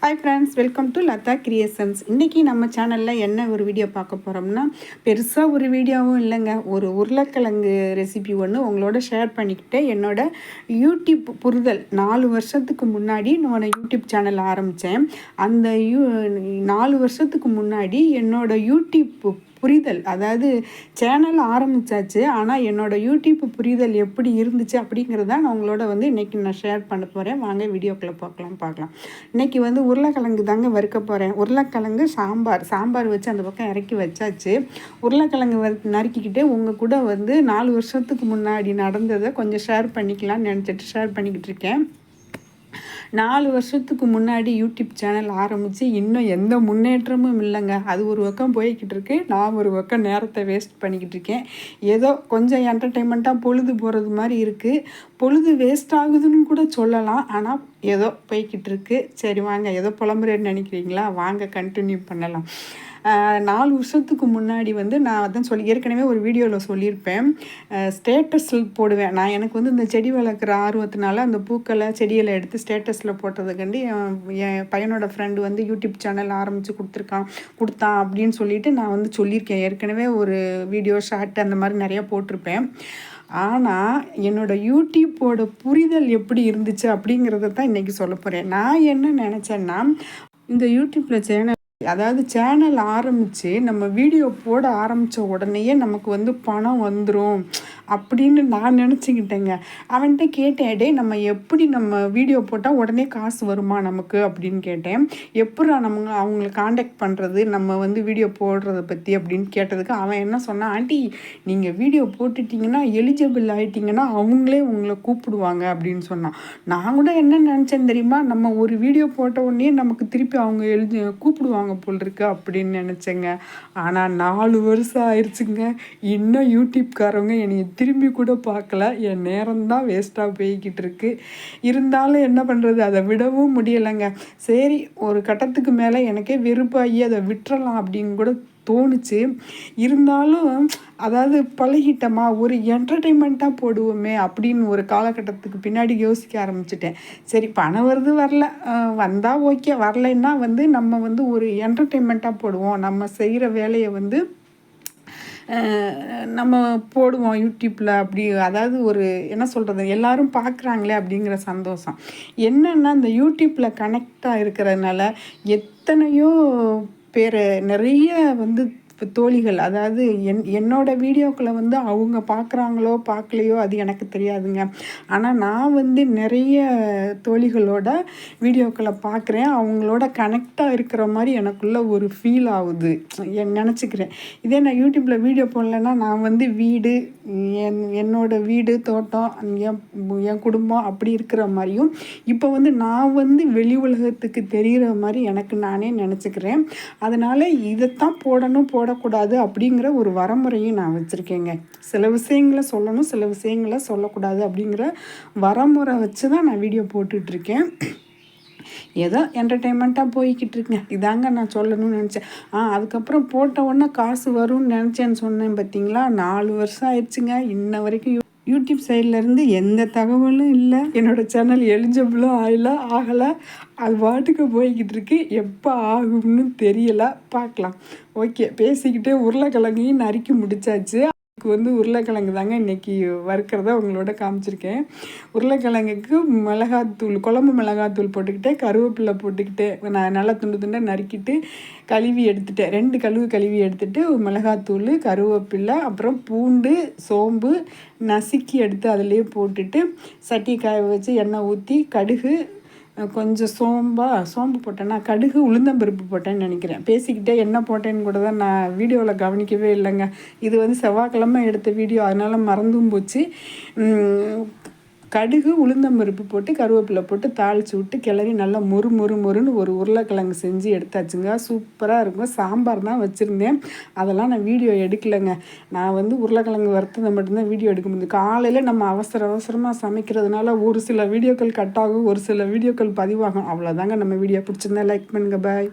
Hi friends, welcome to Latha creations. இன்றைக்கி நம்ம சேனலில் என்ன ஒரு வீடியோ பார்க்க போகிறோம்னா, பெருசாக ஒரு வீடியோவும் இல்லைங்க. ஒரு உருளைக்கிழங்கு ரெசிபி ஒன்று உங்களோட ஷேர் பண்ணிக்கிட்டேன். என்னோடய யூடியூப் புரிதல் 4 வருஷத்துக்கு முன்னாடி நான் யூடியூப் சேனல் ஆரம்பித்தேன். அந்த 4 வருஷத்துக்கு முன்னாடி என்னோடய யூடியூப் புரிதல், அதாவது சேனல் ஆரம்பித்தாச்சு, ஆனால் என்னோடய யூடியூப் புரிதல் எப்படி இருந்துச்சு அப்படிங்கிறத நான் உங்களோட இன்றைக்கி நான் ஷேர் பண்ண போகிறேன். வாங்க வீடியோக்குள்ளே பார்க்கலாம். இன்றைக்கி உருளைக்கிழங்கு தாங்க வறுக்க போகிறேன். உருளைக்கிழங்கு சாம்பார் வச்சு அந்த பக்கம் இறக்கி வச்சாச்சு. உருளைக்கிழங்கு நறுக்கிக்கிட்டு உங்கள் கூட 4 வருஷத்துக்கு முன்னாடி நடந்ததை கொஞ்சம் ஷேர் பண்ணிக்கலாம்னு நினச்சிட்டு ஷேர் பண்ணிக்கிட்டு இருக்கேன். 4 வருஷத்துக்கு முன்னாடி யூடியூப் சேனல் ஆரம்பித்து இன்னும் எந்த முன்னேற்றமும் இல்லைங்க. அது ஒரு பக்கம் போய்கிட்டு இருக்கு, நான் ஒரு பக்கம் நேரத்தை வேஸ்ட் பண்ணிக்கிட்டு இருக்கேன். ஏதோ கொஞ்சம் என்டர்டெயின்மெண்ட்டாக பொழுது போகிறது மாதிரி இருக்குது. பொழுது வேஸ்ட் ஆகுதுன்னு கூட சொல்லலாம், ஆனால் ஏதோ போய்கிட்டு இருக்கு. சரி வாங்க, ஏதோ புலம்புறேன்னு நினைக்கிறீங்களா? வாங்க கண்டினியூ பண்ணலாம். 4 வருஷத்துக்கு முன்னாடி நான் அதான் ஏற்கனவே ஒரு வீடியோவில் சொல்லியிருப்பேன். ஸ்டேட்டஸில் போடுவேன். நான் எனக்கு இந்த செடி வளர்க்குற ஆர்வத்தினால அந்த பூக்களை செடிகளை எடுத்து ஸ்டேட்டஸில் போட்டதுக்காண்டி என் பையனோட ஃப்ரெண்டு யூடியூப் சேனல் ஆரம்பித்து கொடுத்தான் அப்படின்னு சொல்லிட்டு நான் சொல்லியிருக்கேன். ஏற்கனவே ஒரு வீடியோ ஷார்ட் அந்த மாதிரி நிறையா போட்டிருப்பேன். ஆனால் என்னோடய யூடியூப்போட புரிதல் எப்படி இருந்துச்சு அப்படிங்கிறத தான் இன்றைக்கி சொல்ல போகிறேன். நான் என்ன நினச்சேன்னா, இந்த யூடியூப்பில் சேனல் ஆரம்பித்து நம்ம வீடியோ போட ஆரம்பித்த உடனேயே நமக்கு பணம் வந்துடும் அப்படின்னு நான் நினச்சிக்கிட்டேங்க. அவன்கிட்ட கேட்டேன், டே நம்ம எப்படி நம்ம வீடியோ போட்டால் உடனே காசு வருமா நமக்கு அப்படின்னு கேட்டேன். எப்படா அவங்கள காண்டாக்ட் பண்ணுறது நம்ம வீடியோ போடுறத பற்றி அப்படின்னு கேட்டதுக்கு அவன் என்ன சொன்னான், ஆண்டி நீங்கள் வீடியோ போட்டுட்டிங்கன்னா எலிஜிபிள் ஆகிட்டிங்கன்னா அவங்களே உங்களை கூப்பிடுவாங்க அப்படின்னு சொன்னான். நான் கூட என்ன நினச்சேன் தெரியுமா, நம்ம ஒரு வீடியோ போட்ட உடனே நமக்கு திருப்பி அவங்க கூப்பிடுவாங்க போல் இருக்கு அப்படின்னு நினச்சேங்க. ஆனால் 4 வருஷம் ஆயிடுச்சுங்க. இன்னும் யூடியூப்காரவங்க என்னை திரும்பி கூட பார்க்கல. என் நேரம்தான் வேஸ்ட்டாக போய்கிட்டு இருக்கு. இருந்தாலும் என்ன பண்ணுறது, அதை விடவும் முடியலைங்க. சரி, ஒரு கட்டத்துக்கு மேலே எனக்கே வெறுப்பாகி அதை விட்டுறலாம் அப்படின்னு கூட தோணுச்சு. இருந்தாலும் அதாவது பழகிட்டமா, ஒரு என்டர்டெயின்மெண்ட்டாக போடுவோமே அப்படின்னு ஒரு காலகட்டத்துக்கு பின்னாடி யோசிக்க ஆரம்பிச்சிட்டேன். சரி, பணம் வருது வரல, வந்தால் ஓகே, வரலைன்னா நம்ம ஒரு என்டர்டெயின்மெண்ட்டாக போடுவோம். நம்ம செய்கிற வேலையை நம்ம போடுவோம் யூடியூப்பில். அப்படி அதாவது ஒரு என்ன சொல்கிறது, எல்லோரும் பார்க்குறாங்களே அப்படிங்கிற சந்தோஷம். என்னென்னா இந்த யூடியூப்பில் கனெக்டாக இருக்கிறதுனால எத்தனையோ பேர் நிறைய தோழிகள், அதாவது என்னோடய வீடியோக்களை அவங்க பார்க்குறாங்களோ பார்க்கலையோ அது எனக்கு தெரியாதுங்க. ஆனால் நான் நிறைய தோழிகளோட வீடியோக்களை பார்க்குறேன். அவங்களோட கனெக்டாக இருக்கிற மாதிரி எனக்குள்ள ஒரு ஃபீல் ஆகுது, நினச்சிக்கிறேன். இதே நான் யூடியூப்பில் வீடியோ போடலைன்னா நான் வீடு, என்னோட வீடு, தோட்டம், என் குடும்பம் அப்படி இருக்கிற மாதிரியும் இப்போ நான் வெளி உலகத்துக்கு தெரிகிற மாதிரி எனக்கு நானே நினச்சிக்கிறேன். அதனால் இதைத்தான் போடக்கூடாது அப்படிங்கிற ஒரு வரமுறையும் நான் வச்சுருக்கேங்க. சில விஷயங்களை சொல்லணும், சில விஷயங்களை சொல்லக்கூடாது அப்படிங்கிற வரமுறை வச்சு தான் நான் வீடியோ போட்டுட்ருக்கேன். ஏதோ என்டர்டெயின்மெண்ட்டாக போய்கிட்டு இருக்குங்க. இதாங்க நான் சொல்லணும்னு நினச்சேன். அதுக்கப்புறம் போட்ட உடனே காசு வரும்னு நினச்சேன்னு சொன்னேன் பார்த்தீங்களா. 4 வருஷம் ஆயிடுச்சுங்க. இன்ன வரைக்கும் யூடியூப் சைட்லேருந்து எந்த தகவலும் இல்லை. என்னோடய சேனல் எலிஜிபிளும் ஆகலை. அது பாட்டுக்கு போய்கிட்டு இருக்கு. எப்போ ஆகும்னு தெரியலை, பார்க்கலாம். ஓகே, பேசிக்கிட்டே உருளைக்கிழங்கையும் நறுக்கி முடிச்சாச்சு. உருளைக்கிழங்கு தாங்க இன்றைக்கி வறுக்கிறத உங்களோட காமிச்சிருக்கேன். உருளைக்கிழங்குக்கு மிளகாத்தூள், குழம்பு மிளகாத்தூள் போட்டுக்கிட்டேன், கருவேப்பிலை போட்டுக்கிட்டேன். நான் நல்லா துண்டாக நறுக்கிட்டு கழுவி எடுத்துட்டேன். 2 கழுவி எடுத்துகிட்டு மிளகாத்தூள், கருவேப்பிலை, அப்புறம் பூண்டு, சோம்பு நசுக்கி எடுத்து அதிலேயே போட்டுட்டு சட்டி காய வச்சு எண்ணெய் ஊற்றி கடுகு, கொஞ்சம் சோம்பு போட்டேன்னா, கடுகு, உளுந்தம்பருப்பு போட்டேன்னு நினைக்கிறேன். பேசிக்கிட்டே என்ன போட்டேன்னு கூட தான் நான் வீடியோவில் கவனிக்கவே இல்லைங்க. இது செவ்வாய்க்கிழமை எடுத்த வீடியோ, அதனால் மறந்தும் போச்சு. கடுகு, உளுந்தம்பருப்பு போட்டு கருவேப்பிலை போட்டு தாளித்து விட்டு கிளறி நல்லா மொறுன்னு ஒரு உருளைக்கிழங்கு செஞ்சு எடுத்தாச்சுங்க. சூப்பராக இருக்கும். சாம்பார் தான் வச்சுருந்தேன், அதெல்லாம் நான் வீடியோ எடுக்கலைங்க. நான் உருளைக்கிழங்கு வறுத்ததை மட்டும்தான் வீடியோ எடுக்க முடியும். காலையில் நம்ம அவசரமாக சமைக்கிறதுனால ஒரு சில வீடியோக்கள் கட் ஆகும், ஒரு சில வீடியோக்கள் பதிவாகும். அவ்வளோதாங்க. நம்ம வீடியோ பிடிச்சிருந்தா லைக் பண்ணுங்கள். பாய்.